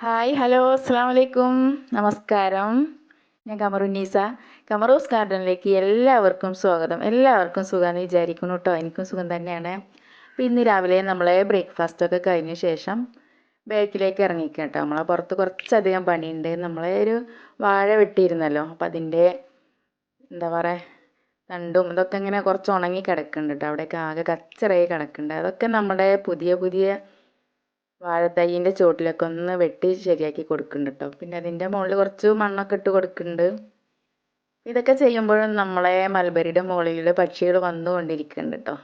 Hi hello അസ്സാം വലൈക്കും നമസ്കാരം. ഞാൻ കമറുന്നീസ. കമറൂസ് ഗാർഡനിലേക്ക് എല്ലാവർക്കും സ്വാഗതം. എല്ലാവർക്കും സുഖമെന്ന് വിചാരിക്കുന്നു കേട്ടോ. എനിക്കും സുഖം തന്നെയാണ്. അപ്പോൾ ഇന്ന് രാവിലെ നമ്മളെ ബ്രേക്ക്ഫാസ്റ്റൊക്കെ കഴിഞ്ഞ ശേഷം ബാക്കിലേക്ക് ഇറങ്ങിക്കാം കേട്ടോ. നമ്മളെ പുറത്ത് കുറച്ചധികം പണിയുണ്ട്. നമ്മളെ ഒരു വാഴ വെട്ടിയിരുന്നല്ലോ, അപ്പോൾ അതിൻ്റെ എന്താ പറയുക തണ്ടും ഇതൊക്കെ ഇങ്ങനെ കുറച്ച് ഉണങ്ങി കിടക്കുന്നുണ്ട് കേട്ടോ. അവിടെയൊക്കെ ആകെ കച്ചറായി കിടക്കുന്നുണ്ട്. അതൊക്കെ നമ്മുടെ പുതിയ പുതിയ വാഴത്തൈയിൻ്റെ ചോട്ടിലൊക്കെ ഒന്ന് വെട്ടി ശരിയാക്കി കൊടുക്കുന്നുണ്ട് കേട്ടോ. പിന്നെ അതിൻ്റെ മുകളിൽ കുറച്ച് മണ്ണൊക്കെ ഇട്ട് കൊടുക്കുന്നുണ്ട്. ഇതൊക്കെ ചെയ്യുമ്പോഴും നമ്മളെ മൽബരിയുടെ മുകളിൽ പക്ഷികൾ വന്നുകൊണ്ടിരിക്കുന്നുണ്ട് കേട്ടോ.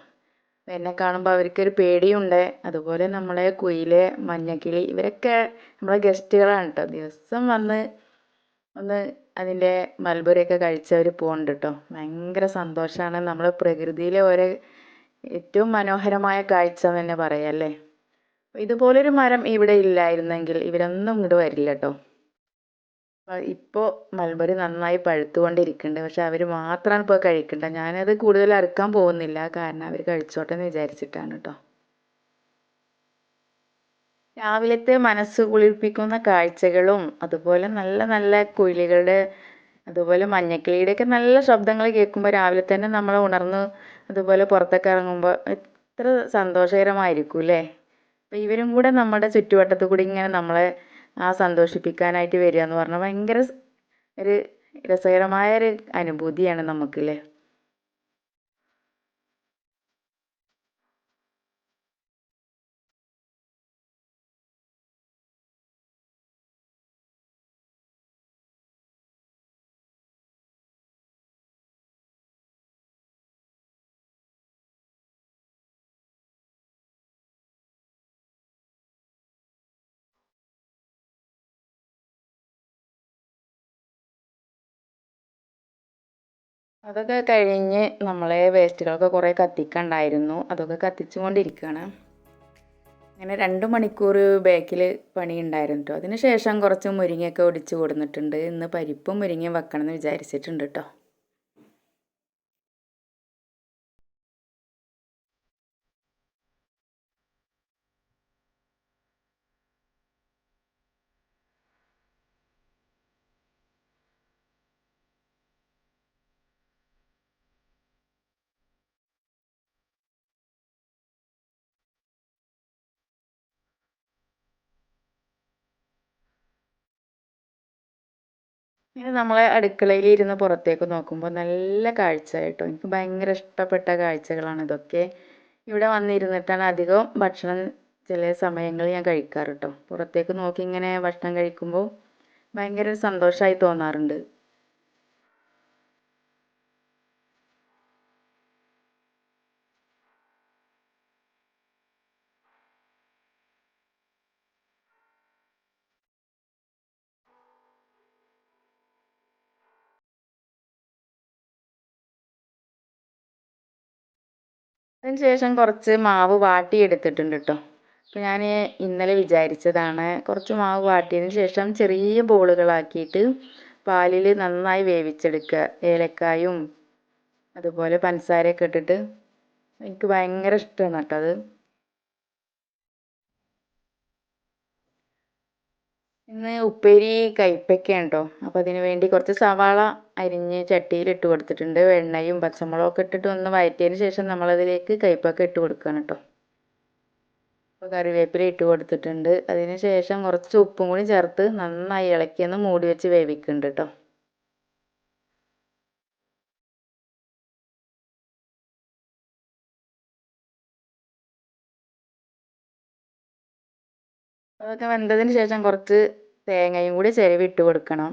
എന്നെ കാണുമ്പോൾ അവർക്കൊരു പേടിയുണ്ട്. അതുപോലെ നമ്മളെ കുയില്, മഞ്ഞക്കിളി ഇവരൊക്കെ നമ്മളെ ഗസ്റ്റുകളാണ് കേട്ടോ. ദിവസം വന്ന് ഒന്ന് അതിൻ്റെ മൽബറിയൊക്കെ കഴിച്ചവർ പോകുന്നുണ്ട് കേട്ടോ. ഭയങ്കര സന്തോഷമാണ്. നമ്മൾ പ്രകൃതിയിലെ ഓരോ ഏറ്റവും മനോഹരമായ കാഴ്ച എന്ന് തന്നെ പറയാം അല്ലേ. ഇതുപോലൊരു മരം ഇവിടെ ഇല്ലായിരുന്നെങ്കിൽ ഇവരൊന്നും ഇങ്ങോട്ട് വരില്ല കേട്ടോ. ഇപ്പോൾ മൽബറി നന്നായി പഴുത്തുകൊണ്ടിരിക്കുന്നുണ്ട്. പക്ഷെ അവർ മാത്രമാണ് ഇപ്പോൾ കഴിക്കേണ്ടത്. ഞാനത് കൂടുതൽ അറുക്കാൻ പോകുന്നില്ല, കാരണം അവർ കഴിച്ചോട്ടെ എന്ന് വിചാരിച്ചിട്ടാണ് കേട്ടോ. രാവിലത്തെ മനസ്സ് കുളിർപ്പിക്കുന്ന കാഴ്ചകളും അതുപോലെ നല്ല നല്ല കുയിലുകളുടെ അതുപോലെ മഞ്ഞക്കിളിയുടെയൊക്കെ നല്ല ശബ്ദങ്ങൾ കേൾക്കുമ്പോൾ രാവിലെ തന്നെ നമ്മൾ ഉണർന്ന് അതുപോലെ പുറത്തൊക്കെ ഇറങ്ങുമ്പോൾ എത്ര സന്തോഷകരമായിരിക്കും അല്ലേ. അപ്പോൾ ഇവരും കൂടെ നമ്മുടെ ചുറ്റുവട്ടത്തു കൂടി ഇങ്ങനെ നമ്മളെ സന്തോഷിപ്പിക്കാനായിട്ട് വരിക എന്ന് പറഞ്ഞാൽ ഭയങ്കര ഒരു രസകരമായൊരു അനുഭൂതിയാണ് നമുക്കല്ലേ. അതൊക്കെ കഴിഞ്ഞ് നമ്മളെ വേസ്റ്റുകളൊക്കെ കുറേ കത്തിക്കണ്ടായിരുന്നു. അതൊക്കെ കത്തിച്ചുകൊണ്ടിരിക്കുകയാണ്. അങ്ങനെ 2 മണിക്കൂർ ബാക്കിൽ പണി ഉണ്ടായിരുന്നു കേട്ടോ. അതിന് ശേഷം കുറച്ച് മുരിങ്ങയൊക്കെ ഒടിച്ച് കൊടുത്തിട്ടുണ്ട്. ഇന്ന് പരിപ്പും മുരിങ്ങയും വെക്കണം എന്ന് വിചാരിച്ചിട്ടുണ്ട് കേട്ടോ. ഇനി നമ്മളെ അടുക്കളയിൽ ഇരുന്ന് പുറത്തേക്ക് നോക്കുമ്പോൾ നല്ല കാഴ്ച കേട്ടോ. എനിക്ക് ഭയങ്കര ഇഷ്ടപ്പെട്ട കാഴ്ചകളാണ് ഇതൊക്കെ. ഇവിടെ വന്നിരുന്നിട്ടാണ് അധികം ഭക്ഷണം ചില സമയങ്ങളിൽ ഞാൻ കഴിക്കാറ് കേട്ടോ. പുറത്തേക്ക് നോക്കി ഇങ്ങനെ ഭക്ഷണം കഴിക്കുമ്പോൾ ഭയങ്കര സന്തോഷമായി തോന്നാറുണ്ട്. അതിന് ശേഷം കുറച്ച് മാവ് വാട്ടിയെടുത്തിട്ടുണ്ട് കേട്ടോ. അപ്പോൾ ഞാൻ ഇന്നലെ വിചാരിച്ചതാണ് കുറച്ച് മാവ് വാട്ടിയതിന് ശേഷം ചെറിയ ബോളുകളാക്കിയിട്ട് പാലിൽ നന്നായി വേവിച്ചെടുക്കുക. ഏലക്കായും അതുപോലെ പഞ്ചസാരയൊക്കെ ഇട്ടിട്ട് എനിക്ക് ഭയങ്കര ഇഷ്ടമാണ് കേട്ടോ അത്. ഇന്ന് ഉപ്പേരി കയ്പ്പയ്ക്കയാണ് കേട്ടോ. അപ്പോൾ അതിന് വേണ്ടി കുറച്ച് സവാള അരിഞ്ഞ് ചട്ടിയിൽ ഇട്ട് കൊടുത്തിട്ടുണ്ട്. എണ്ണയും പച്ചമുളകൊക്കെ ഇട്ടിട്ട് ഒന്ന് വഴറ്റിയതിന് ശേഷം നമ്മളതിലേക്ക് കയ്പ്പയ്ക്ക ഇട്ട് കൊടുക്കുകയാണ് കേട്ടോ. അപ്പോൾ കറിവേപ്പില ഇട്ട് കൊടുത്തിട്ടുണ്ട്. അതിന് ശേഷം കുറച്ച് ഉപ്പും കൂടി ചേർത്ത് നന്നായി ഇളക്കിയൊന്ന് മൂടി വെച്ച് വേവിക്കുന്നുണ്ട് കേട്ടോ. അതൊക്കെ വെന്തതിന് ശേഷം കുറച്ച് തേങ്ങയും കൂടി ചിരവി ഇട്ട് കൊടുക്കണം.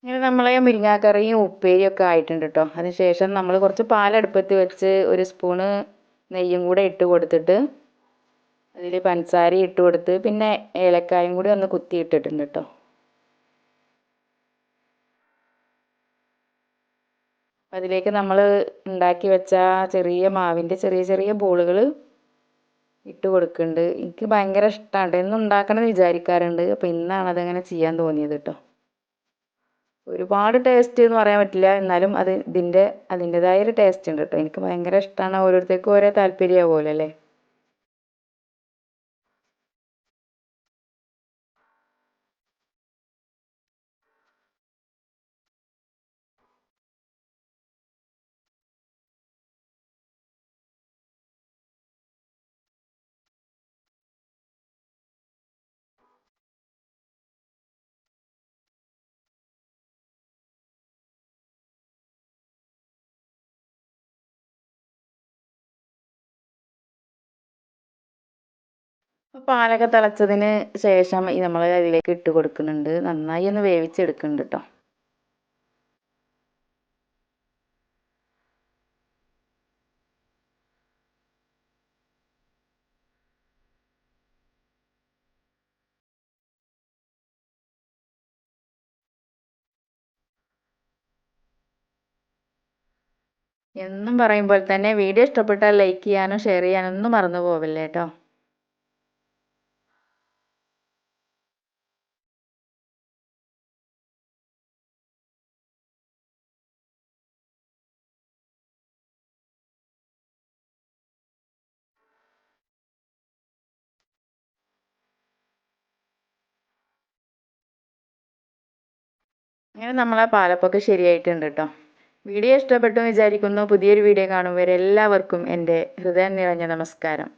ഇങ്ങനെ നമ്മളെ മുരിങ്ങാക്കറിയും ഉപ്പേരിയും ഒക്കെ ആയിട്ടുണ്ട് കേട്ടോ. അതിന് ശേഷം നമ്മൾ കുറച്ച് പാലടുപ്പത്ത് വെച്ച് ഒരു സ്പൂണ് നെയ്യും കൂടെ ഇട്ട് കൊടുത്തിട്ട് അതിൽ പഞ്ചസാര ഇട്ട് കൊടുത്ത് പിന്നെ ഏലക്കായും കൂടി ഒന്ന് കുത്തി ഇട്ടിട്ടുണ്ട് കേട്ടോ. അതിലേക്ക് നമ്മൾ ഉണ്ടാക്കി വെച്ച ചെറിയ മാവിൻ്റെ ചെറിയ ചെറിയ ബോളുകൾ ഇട്ട് കൊടുക്കുന്നുണ്ട്. എനിക്ക് ഭയങ്കര ഇഷ്ടമാണ്, എന്നും ഉണ്ടാക്കണം എന്ന് വിചാരിക്കാറുണ്ട്. അപ്പോൾ ഇന്നാണ് അതങ്ങനെ ചെയ്യാൻ തോന്നിയത് കേട്ടോ. ഒരുപാട് ടേസ്റ്റ് എന്ന് പറയാൻ പറ്റില്ല, എന്നാലും അതിൻ്റെതായ ഒരു ടേസ്റ്റ് ഉണ്ട് കേട്ടോ. എനിക്ക് ഭയങ്കര ഇഷ്ടമാണ്. ഓരോരുത്തർക്കും ഓരോ താല്പര്യമാവുമല്ലോ അല്ലേ. അപ്പോൾ പാലൊക്കെ തിളച്ചതിന് ശേഷം നമ്മൾ അതിലേക്ക് ഇട്ട് കൊടുക്കുന്നുണ്ട്. നന്നായി ഒന്ന് വേവിച്ചെടുക്കുന്നുണ്ട് കേട്ടോ. എന്നും പറയുമ്പോൾ തന്നെ വീഡിയോ ഇഷ്ടപ്പെട്ടാൽ ലൈക്ക് ചെയ്യാനും ഷെയർ ചെയ്യാനും ഒന്നും മറന്നു പോവില്ല കേട്ടോ. അങ്ങനെ നമ്മളെ പാലപ്പൊക്കെ ശരിയായിട്ടുണ്ട് കേട്ടോ. വീഡിയോ ഇഷ്ടപ്പെട്ടു എന്ന് വിചാരിക്കുന്നു. പുതിയൊരു വീഡിയോ കാണും വരെ എല്ലാവർക്കും എൻ്റെ ഹൃദയം നിറഞ്ഞ നമസ്കാരം.